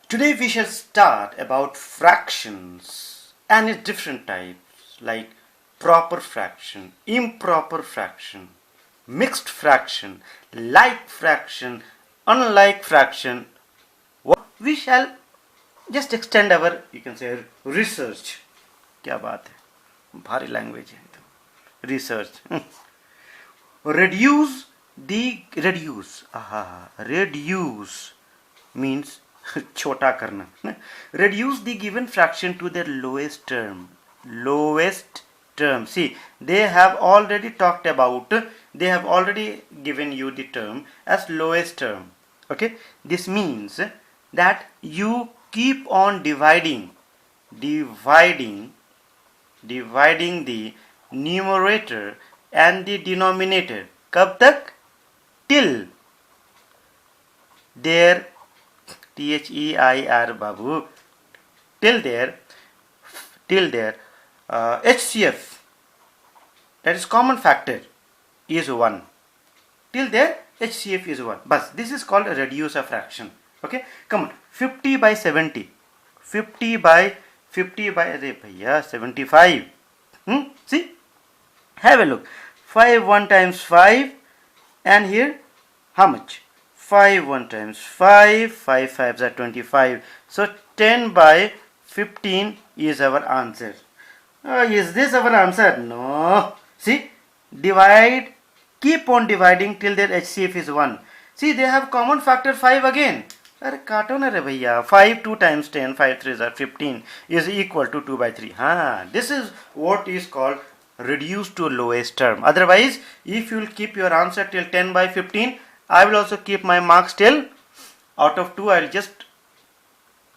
Today we shall start about fractions and its different types like proper fraction, improper fraction, mixed fraction, like fraction, unlike fraction. We shall just extend our, you can say, research. क्या बात है, भारी language है तो research. Reduce means छोटा करना. Reduce the given fraction to their lowest term. See, they have already given you the term as lowest term. Okay, this means that you keep on dividing the numerator and the denominator. कब तक? Till their THEIR Babu, till their HCF, that is common factor, is 1. Till their HCF is 1. Bas, this is called a reduce a fraction. Okay, come on. 50 by 70. 50 by अरे भैया 75. See, have a look. 5 1 times 5, and here how much? 5 1 times 5, 5 5s are 25. So 10 by 15 is our answer. Is this our answer? No. See, divide, keep on dividing till their HCF is 1. See, they have common factor 5 again. अरे काटो ना रे भैया. 5 2 times 10, 5 3s are 15 is equal to 2 by 3. This is what is called reduced to lowest term. Otherwise, if you will keep your answer till 10 by 15, I will also keep my marks till out of 2.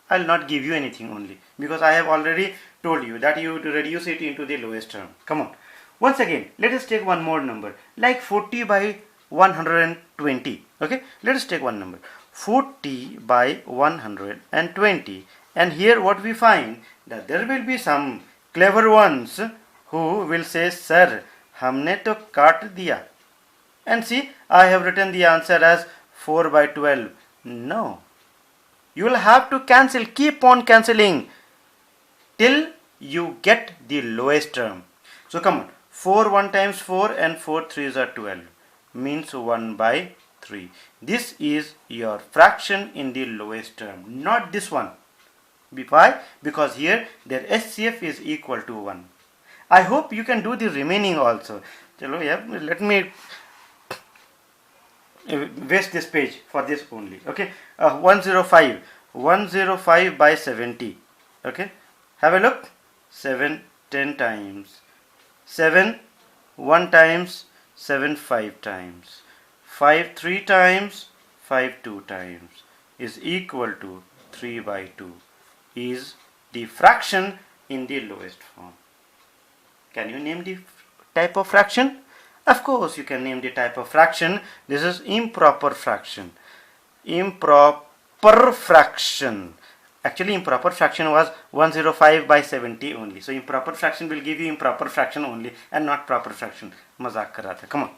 I'll not give you anything only, because I have already told you that you to reduce it into the lowest term. Come on. Once again, let us take one more number, like 40 by 120. Okay, let us take one number, 40 by 120, and here what we find, that there will be some clever ones who will say, sir, हमने तो काट दिया. And see, I have written the answer as 4 by 12. No, you will have to cancel, keep on cancelling till you get the lowest term. So come on, 4 1 times 4 and 4 3s are 12, means 1 by 3. This is your fraction in the lowest term, not this one. Why? Because here their HCF is equal to 1. I hope you can do the remaining also. Chalo, yeah, let me waste this page for this only. Okay, 105 by 70. Okay, have a look. 7 10 times, 7 1 times, 7 5 times, 5 3 times, 5 2 times is equal to 3 by 2 is the fraction in the lowest form. Can you name the type of fraction? Of course you can name the type of fraction. This is improper fraction. Improper fraction. Actually improper fraction was 105 by 70 only. So improper fraction will give you improper fraction only and not proper fraction. Mazak kar raha tha. Come on.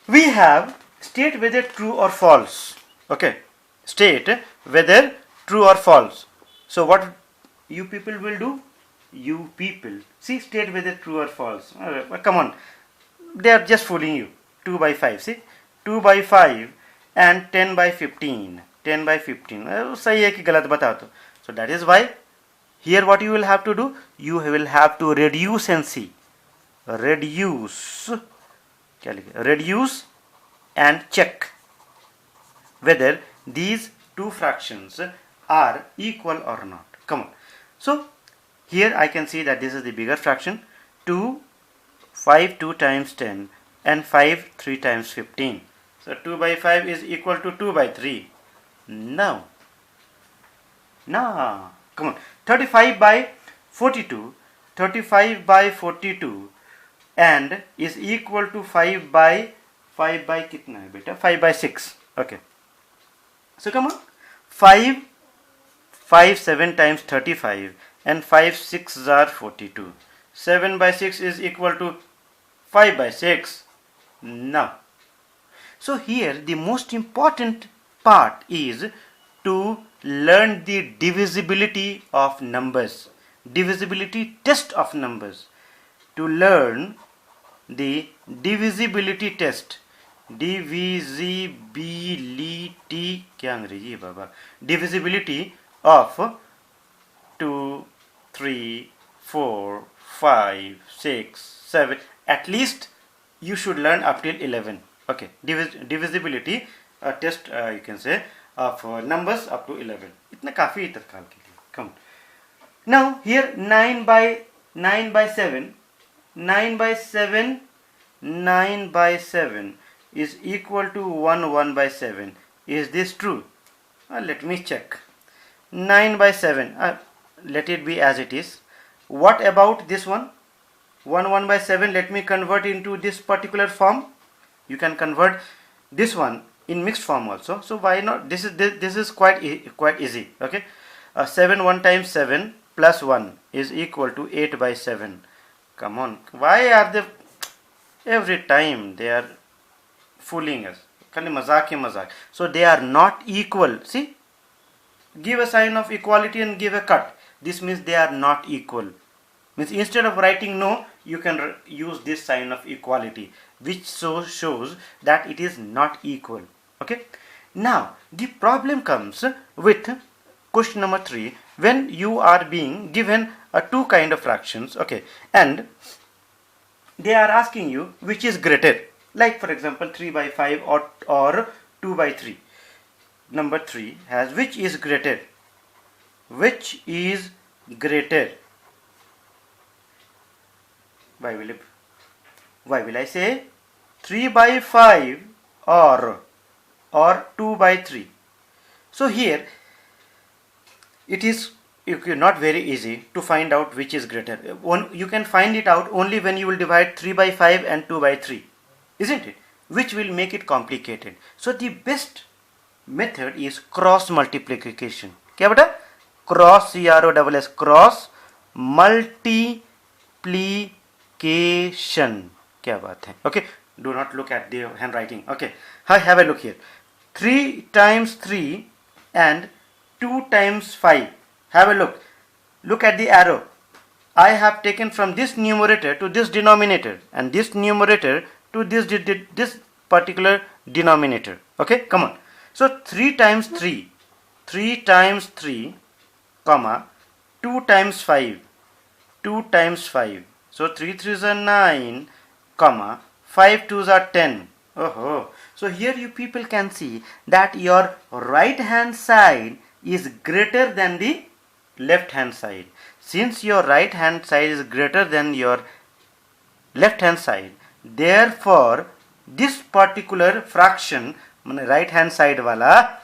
We have state whether true or false. Okay. State whether true or false. So what you people will do? You people, see, state whether true or false. Come on, they are just fooling you. 2 by 5, see, 2 by 5 and 10 by 15. 10 by 15. सही है कि गलत बता दो. So that is why here what you will have to do, you will have to reduce and see. Reduce, क्या लिखे? Reduce and check whether these two fractions are equal or not. Come on. So here I can see that this is the bigger fraction, 5 2 times 10 and 5 3 times 15. So 2 by 5 is equal to 2 by 3. No. Come on. 35 by 42. 35 by 42 and is equal to 5 by कितना है बेटा? 5 by 6. Okay. So come on. 5 7 times 35 and 5 6s are 42. 7 by 6 is equal to 5 by 6. Now, so here the most important part is to learn the divisibility of numbers, divisibility test of numbers. To learn the divisibility test, divisibility, क्या अंग्रेजी है बाबा, divisibility of 2, 3, 4, 5, 6, 7, at least you should learn up till 11. Okay, divisibility test you can say of numbers up to 11. इतना काफी है तत्काल के लिए. Come. Now here 9 by 7, 9 by 7, 9 by 7 is equal to 1 by 7. Is this true? Let me check. 9 by 7. Let it be as it is. What about this one? 1 by 7. Let me convert into this particular form. You can convert this one in mixed form also. So why not? This is quite easy. Okay. 7 1 times 7 plus 1 is equal to 8 by 7. Come on. Why are they every time they are fooling us? Khali mazak hi mazak. So they are not equal. See? Give a sign of equality and give a cut. This means they are not equal. Means instead of writing no, you can use this sign of equality, which shows that it is not equal. Okay. Now the problem comes with question number 3, when you are being given two kind of fractions. Okay, and they are asking you which is greater. Like for example 3 by 5 or 2 by 3. Number 3 has which is greater. Which is greater? Why will I say 3 by 5 or 2 by 3? So here it is not very easy to find out which is greater. You can find it out only when you will divide 3 by 5 and 2 by 3, isn't it? Which will make it complicated. So the best method is cross multiplication. क्या बेटा? Cross, CROSS, cross multiplication. क्या बात है? Okay, do not look at the handwriting. Okay, have a look here. 3 times 3 and 2 times 5. Have a look. Look at the arrow. I have taken from this numerator to this denominator and this numerator to this particular denominator. Okay, come on. So 3 times 3, 3 times 3, comma, 2 times 5, 2 times 5. So 3 3s are 9, comma, 5 2s are 10. Oh, so here you people can see that your right hand side is greater than the left hand side. Since your right hand side is greater than your left hand side, therefore this particular fraction, right hand side wala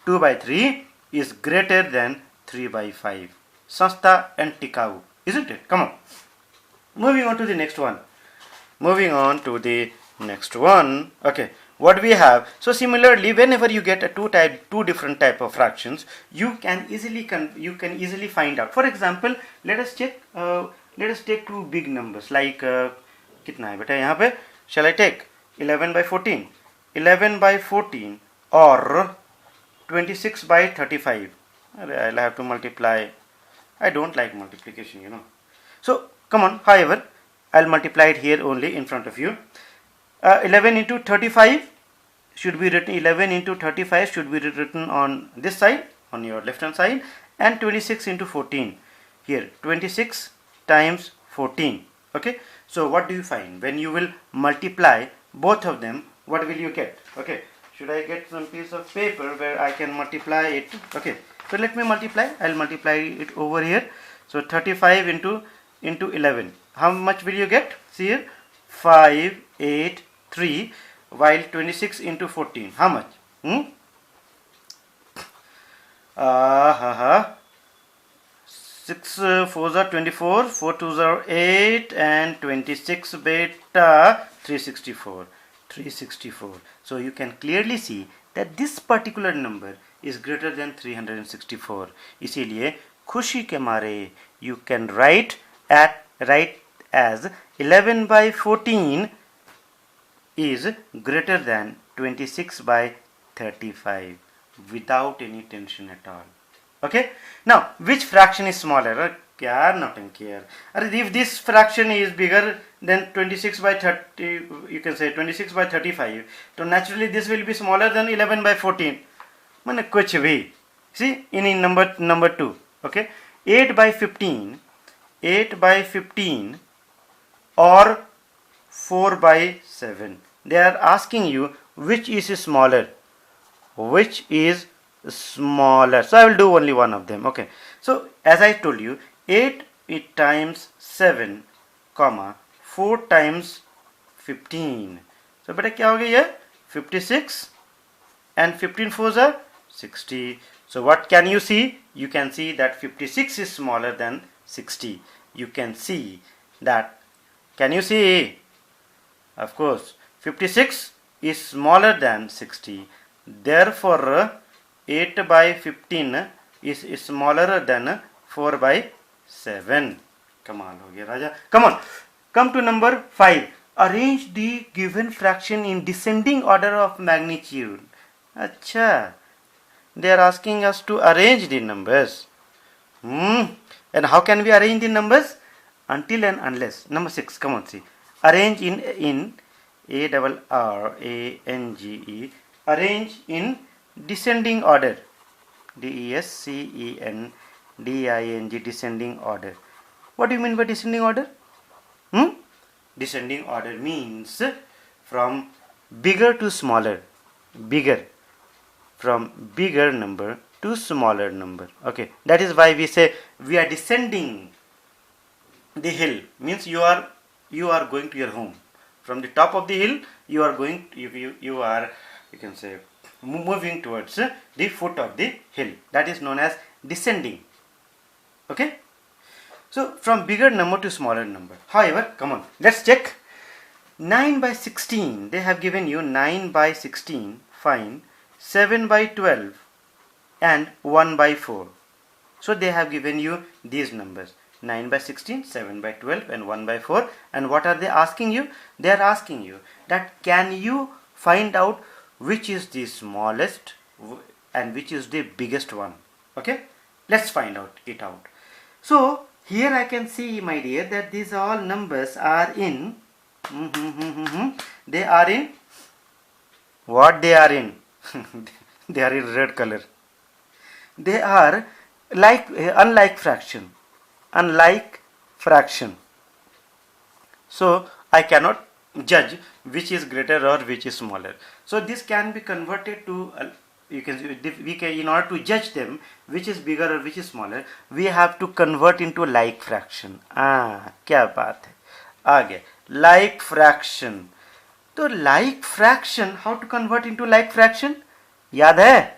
2 by 3 is greater than 3 by 5. Sasta and Tikau, isn't it? Come on. Moving on to the next one. Okay, what we have. So similarly, whenever you get a two different type of fractions, you can easily find out. For example, let us take two big numbers like कितना है बेटा यहाँ पे? Shall I take 11 by 14? 11 by 14 or 26 by 35. I'll have to multiply. I don't like multiplication, you know. So come on. However, I'll multiply it here only in front of you. 11 into 35 should be written. 11 into 35 should be written on this side, on your left hand side, and 26 into 14 here. 26 times 14. Okay. So what do you find when you will multiply both of them? What will you get? Okay. Should I get some piece of paper where I can multiply it? Okay. So let me multiply. I'll multiply it over here. So 35 into 11. How much will you get? See here. 5, 8, 3. While 26 into 14. How much? 6 4s are 24. 4 2s are 8. And 26 beta 364. 364. So you can clearly see that this particular number is greater than 364. इसीलिए खुशी के मारे you can write as 11 by 14 is greater than 26 by 35. without any tension at all. Okay, now which fraction is smaller? क्या नौटंकी यार. अरे if this fraction is bigger than 26 by 30, you can say 26 by 35, so naturally this will be smaller than 11 by 14. मैंने कुछ भी. See in number 2. Okay, 8 by 15, 8 by 15 or 4 by 7. They are asking you which is smaller. Which is smaller? So I will do only one of them. Okay, so as I told you, 8 times 7 comma 4 times 15. So बेटा क्या हो गया ये 56 and 15 fours are 60. So what can you see? You can see that 56 is smaller than 60. You can see that. Can you see? Of course 56 is smaller than 60. Therefore 8 by 15 is smaller than 4 by 7. कमाल हो गया राजा. Come on, come to number 5. Arrange the given fraction in descending order of magnitude. अच्छा, they are asking us to arrange the numbers. And how can we arrange the numbers? Until and unless. Number 6, come on, see. Arrange in ARRANGE. Arrange in descending order. DESCENDING, descending order. What do you mean by descending order? Descending order means from bigger to smaller. Bigger. From bigger number to smaller number. Okay, that is why we say we are descending the hill. Means you are going to your home. From the top of the hill, you are going. You are, you can say, moving towards the foot of the hill. That is known as descending. Okay. So from bigger number to smaller number. However, come on, let's check. 9 by 16. They have given you 9 by 16. Fine. 7 by 12 and 1 by 4. So they have given you these numbers. 9 by 16, 7 by 12 and 1 by 4. And what are they asking you? They are asking you that can you find out which is the smallest and which is the biggest one. Okay, let's find it out. So here I can see, my dear, that these all numbers are in they are in what? They are in they are in red color. They are like unlike fraction. So I cannot judge which is greater or which is smaller. So this can be converted to in order to judge them which is bigger or which is smaller, we have to convert into like fraction. क्या बात है, आ गया like fraction. तो like fraction, how to convert into like fraction? याद है?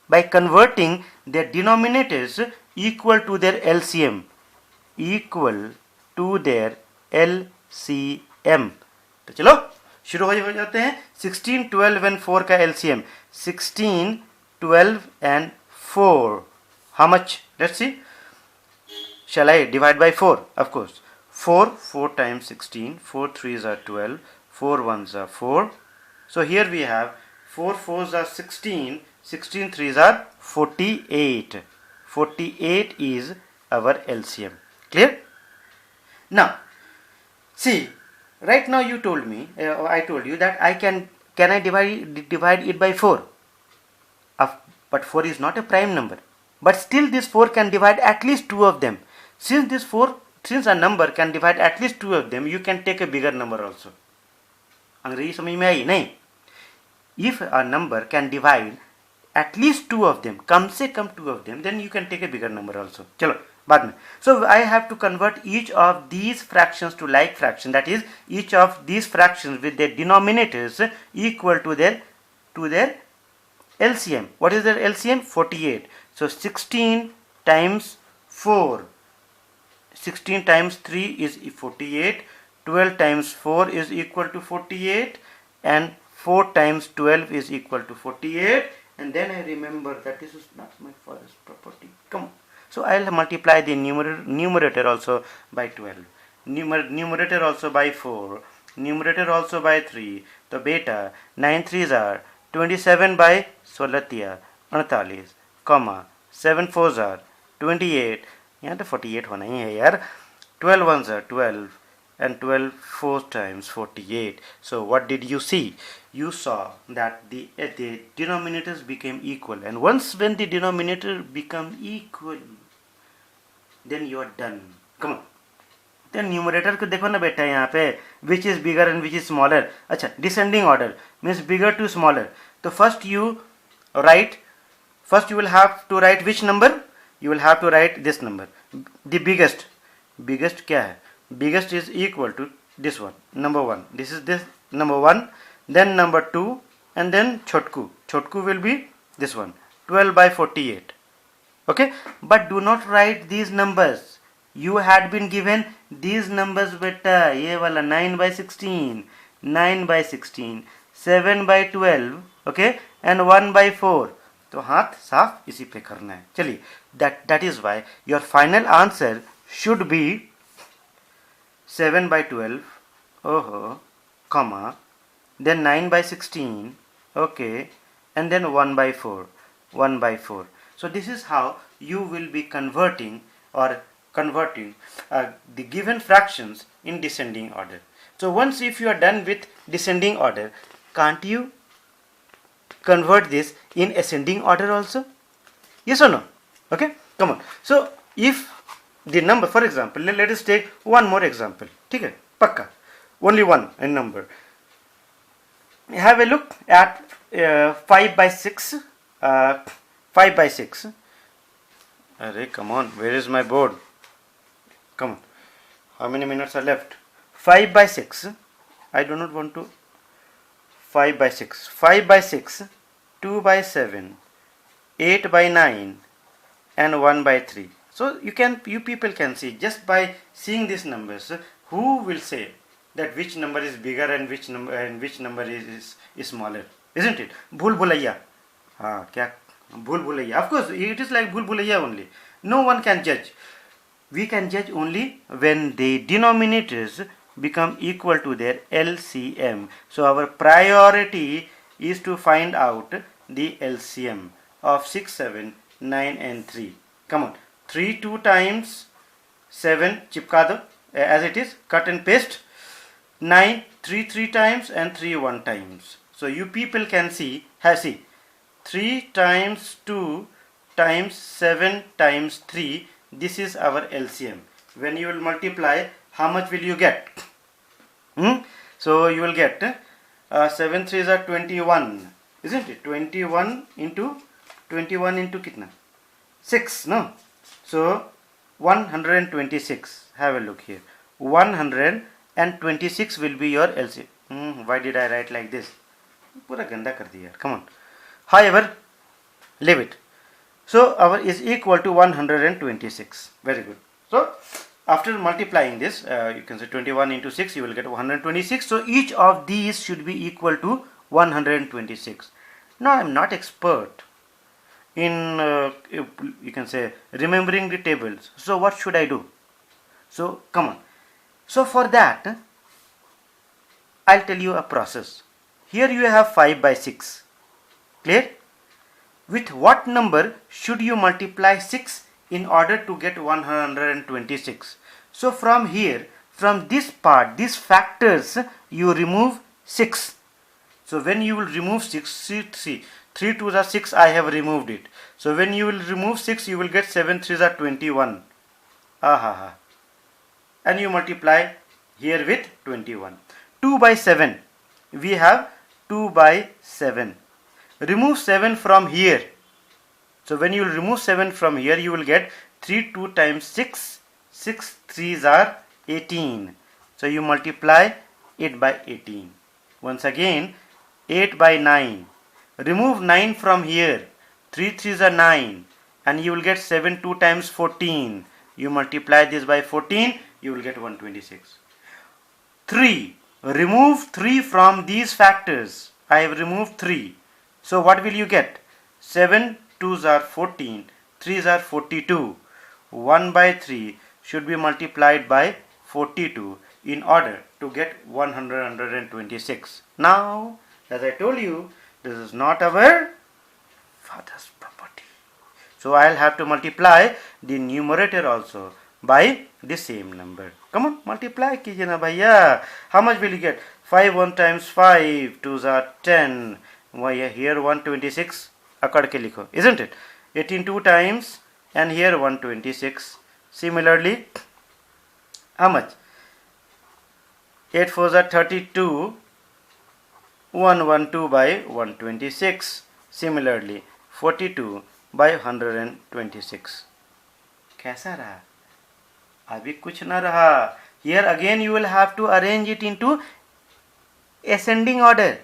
By converting their denominators equal to their LCM. Equal to their LCM. तो चलो शुरू हो जाते हैं. 16, 12 and 4 का LCM. 16, 12 and 4. How much? Let's see. Shall I divide by 4? Of course. 4 times 16. 4 3s are 12. 4 1s are 4. So here we have 4 4s are 16. 16 3s are 48. 48 is our LCM. Clear? Now, see, right now you told me, I told you that can I divide it by 4? But 4 is not a prime number. But still this 4 can divide at least 2 of them. Since a number can divide at least 2 of them, you can take a bigger number also. अंग्रेजी समझ में आई? नहीं. If a number can divide at least 2 of them, कम से कम 2 of them, then you can take a bigger number also. चलो बाद में. So I have to convert each of these fractions to like fraction. That is, each of these fractions with their denominators equal to their LCM. What is their LCM? 48. So 16 times 4. 16 times 3 is 48. 12 times 4 is equal to 48. And 4 times 12 is equal to 48. And then I remember that this is not my father's property. Come on. So I'll multiply the numerator also by 12. Numerator also by 4. Numerator also by 3. So beta 9 3s are 27 by 16 दिया 48 comma 7 4s are 28 यहाँ तो 48 होना ही है यार 12 1s are 12 and 12 4 times 48. So what did you see? You saw that the denominators became equal, and once when the denominator become equal, then you are done. Come on. Then numerator को देखो ना बेटा यहाँ पे which is bigger and which is smaller. अच्छा descending order means bigger to smaller. तो first you will have to write which number? You will have to write this number. The biggest क्या है? Biggest is equal to this one, number 1. This is this number 1, then number 2, and then chotku will be this one, 12 by 48. Okay, but do not write these numbers. You had been given these numbers beta, ye wala 9 by 16, 9 by 16, 7 by 12, okay, and 1 by 4. तो हाथ साफ इसी पे करना है. चलिए, that is why your final answer should be 7 by 12, comma, then 9 by 16, okay, and then 1 by 4. So this is how you will be converting the given fractions in descending order. So once if you are done with descending order, can't you convert this in ascending order also? Yes or no? Okay, come on. So if the number, for example, let us take one more example. ठीक है, पक्का, only one number. Have a look at 5 by 6. 5 by 6. Array, come on, where is my board? Come on, how many minutes are left? 5 by 6. I do not want to. 5 by 6. 5 by 6. 2 by 7. 8 by 9. And 1 by 3. So you people can see just by seeing these numbers who will say that which number is bigger and which number is smaller, isn't it? Bhul bhulaiya. Kya bhul bhulaiya? Of course, it is like bhul bhulaiya only. No one can judge. We can judge only when the denominators become equal to their LCM. So our priority is to find out the LCM of 6, 7, 9 and 3. Come on. 3 2 times 7 chipka do as it is, cut and paste. 9 3 3 times and 3 1 times. So you people can see 3 times 2 times 7 times 3, this is our LCM. When you will multiply, how much will you get? So you will get 7 3s are 21, isn't it? 21 into kitna? 6, no? So 126. Have a look here. 126 will be your LCM. Why did I write like this? Pura ganda kar diya. Come on. However, leave it. So our is equal to 126. Very good. So after multiplying this, you can say 21 into 6, you will get 126. So each of these should be equal to 126. Now I am not expert in you can say remembering the tables. So what should I do? So come on. So for that, I'll tell you a process. Here you have 5 by 6. Clear? With what number should you multiply 6 in order to get 126? So from here, from this part, these factors, you remove 6. So when you will remove 6, see 3 2s are 6, I have removed it. So when you will remove 6, you will get 7 3s are 21. And you multiply here with 21. 2 by 7. We have 2 by 7. Remove 7 from here. So when you will remove 7 from here, you will get 3 2 times 6. 6 3s are 18. So you multiply it by 18. Once again, 8 by 9. Remove 9 from here. 3 3s are 9. And you will get 7 2 times 14. You multiply this by 14, you will get 126. 3. Remove 3 from these factors. I have removed 3. So what will you get? 7 2s are 14. 3s are 42. 1 by 3 should be multiplied by 42 in order to get 126. Now, as I told you, This is not our father's property. So I'll have to multiply the numerator also by the same number. Come on, multiply कीजिए ना भैया. How much will you get? 5 1 times 5 2s are 10. Why here 126 अकड़ के लिखो, isn't it? 18 2 times and here 126. Similarly, how much? 8 4s are 32. 112 by 126. Similarly, 42 by 126. कैसा रहा? अभी कुछ ना रहा. Here again you will have to arrange it into ascending order.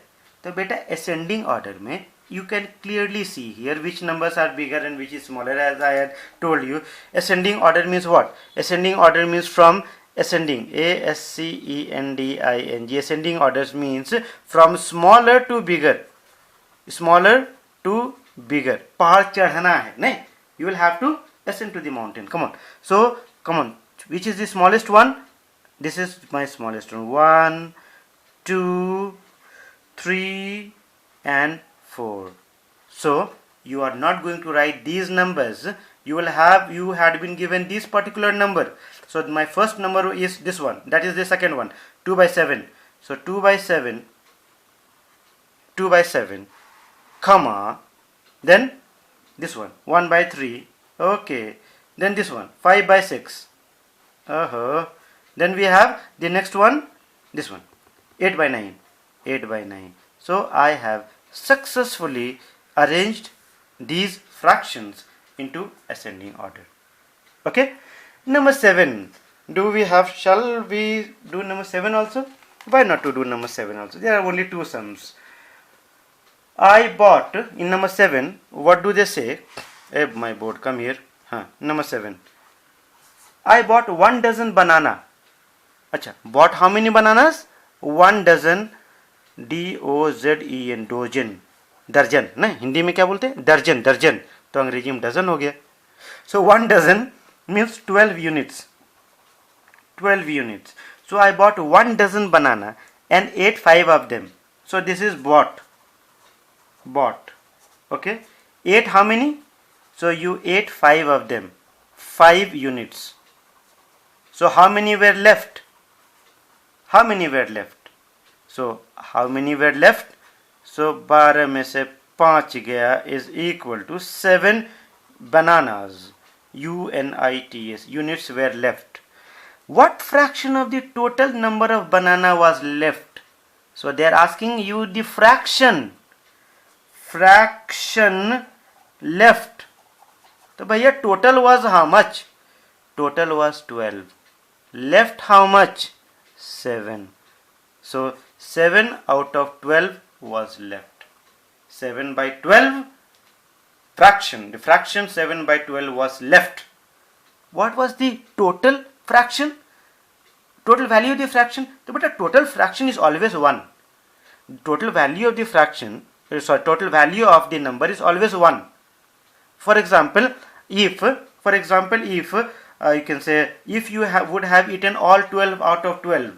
तो बेटा ascending order में you can clearly see here which numbers are bigger and which is smaller, as I had told you. Ascending order means what? Ascending order means from ascending, ASCENDING. Ascending orders means from smaller to bigger. Smaller to bigger. पहाड़ चढ़ना है, नहीं? You will have to ascend to the mountain. Come on. So, come on. Which is the smallest one? This is my smallest one. 1, 2, 3, and 4. So, you are not going to write these numbers. You had been given this particular number. So, my first number is this one. That is the second one. 2 by 7. So, 2 by 7, comma, then this one, 1 by 3, okay, then this one, 5 by 6, then we have the next one, this one, 8 by 9. So I have successfully arranged these fractions into ascending order. Okay, number 7. Shall we do number 7 also? Why not to do number 7 also? There are only 2 sums. I bought, in number 7, what do they say? Hey, my board, come here. Number 7. I bought 1 dozen banana. Acha, bought how many bananas? 1 dozen, DOZEN, dozen. दर्जन, नहीं हिंदी में क्या बोलते हैं? दर्जन. तो अंग्रेजी में डजन हो गया. So 1 dozen means 12 units. So I bought 1 dozen banana and ate 5 of them. So this is bought. Okay, ate how many? So you ate 5 of them, 5 units. So how many were left? So how many were left? So 12 में से 5 गया is equal to 7 bananas. UNITS, units were left. What fraction of the total number of banana was left? So they are asking you the fraction left. तो भैया total was how much? Total was 12. Left how much? 7. So 7 out of 12 was left. 7 by 12 fraction. The fraction 7 by 12 was left. What was the total fraction? Total value of the fraction? But a total fraction is always 1. Total value of the fraction, total value of the number is always 1. For example, if you can say, if you would have eaten all 12 out of 12,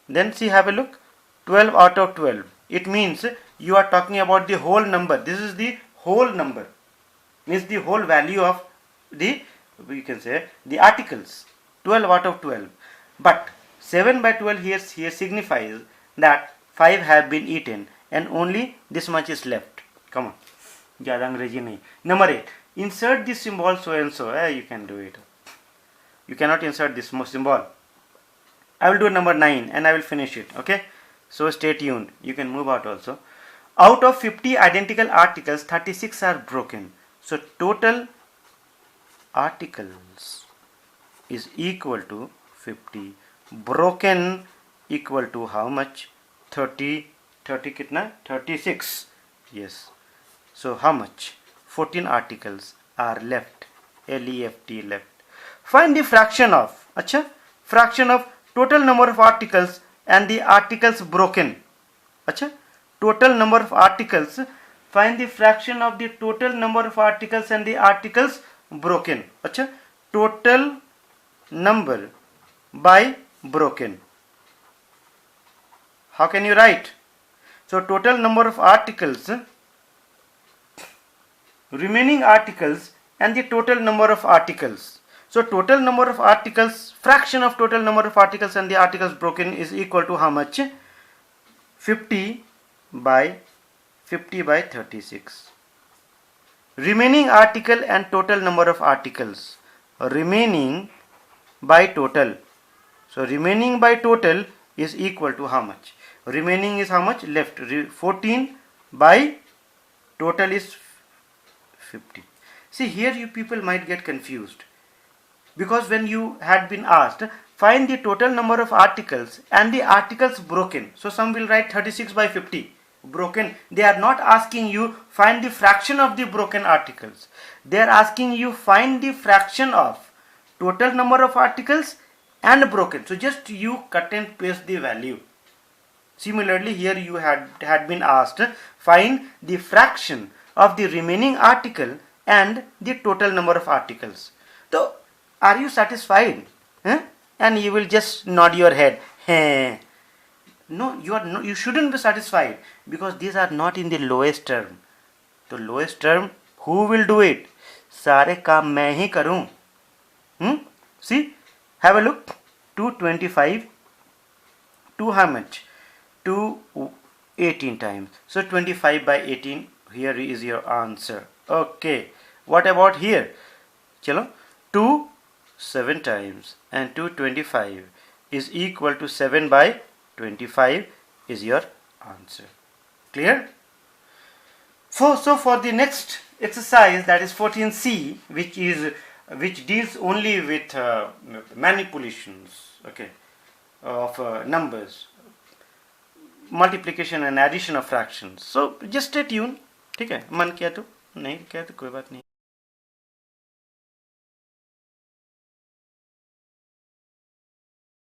then see, have a look, 12 out of 12. It means you are talking about the whole number. This is the whole number. Means the whole value of the, we can say, the articles. 12 out of 12. But 7 by 12 here signifies that 5 have been eaten and only this much is left. Come on. ज़्यादा अंग्रेजी नहीं. Number 8. Insert this symbol so and so. You can do it. You cannot insert this symbol. I will do number 9 and I will finish it. Okay. So stay tuned. You can move out also. Out of 50 identical articles, 36 are broken. So total articles is equal to 50. Broken equal to how much? 30 kitna? 36. Yes. So how much? 14 articles are left. LEFT left. Find the fraction of. Fraction of total number of articles and the articles broken. Total number of articles. Find the fraction of the total number of articles and the articles broken. Total number by broken. How can you write? So total number of articles remaining articles and the total number of articles. So total number of articles, fraction of total number of articles and the articles broken is equal to how much? 50 by 36. Remaining article and total number of articles. Remaining by total. So remaining by total is equal to how much? Remaining is how much? Left. 14 by total is 50. See, here you people might get confused, because when you had been asked find the total number of articles and the articles broken, so some will write 36 by 50 broken. They are not asking you find the fraction of the broken articles. They are asking you find the fraction of total number of articles and broken. So just you cut and paste the value. Similarly, here you had been asked find the fraction of the remaining article and the total number of articles. So are you satisfied? And you will just nod your head. No, you shouldn't be satisfied, because these are not in the lowest term. The lowest term, who will do it? सारे काम मैं ही करूं. See, have a look. 225 to how much? To 18 times. So 25 by 18. Here is your answer. Okay. What about here? Chalo. 2 7 times and 225 is equal to 7 by 25 is your answer. Clear? So for the next exercise, that is 14C, which deals only with manipulations, okay, of numbers, multiplication and addition of fractions. So just stay tuned. ठीक है, मन किया तो नहीं किया तो कोई बात नहीं.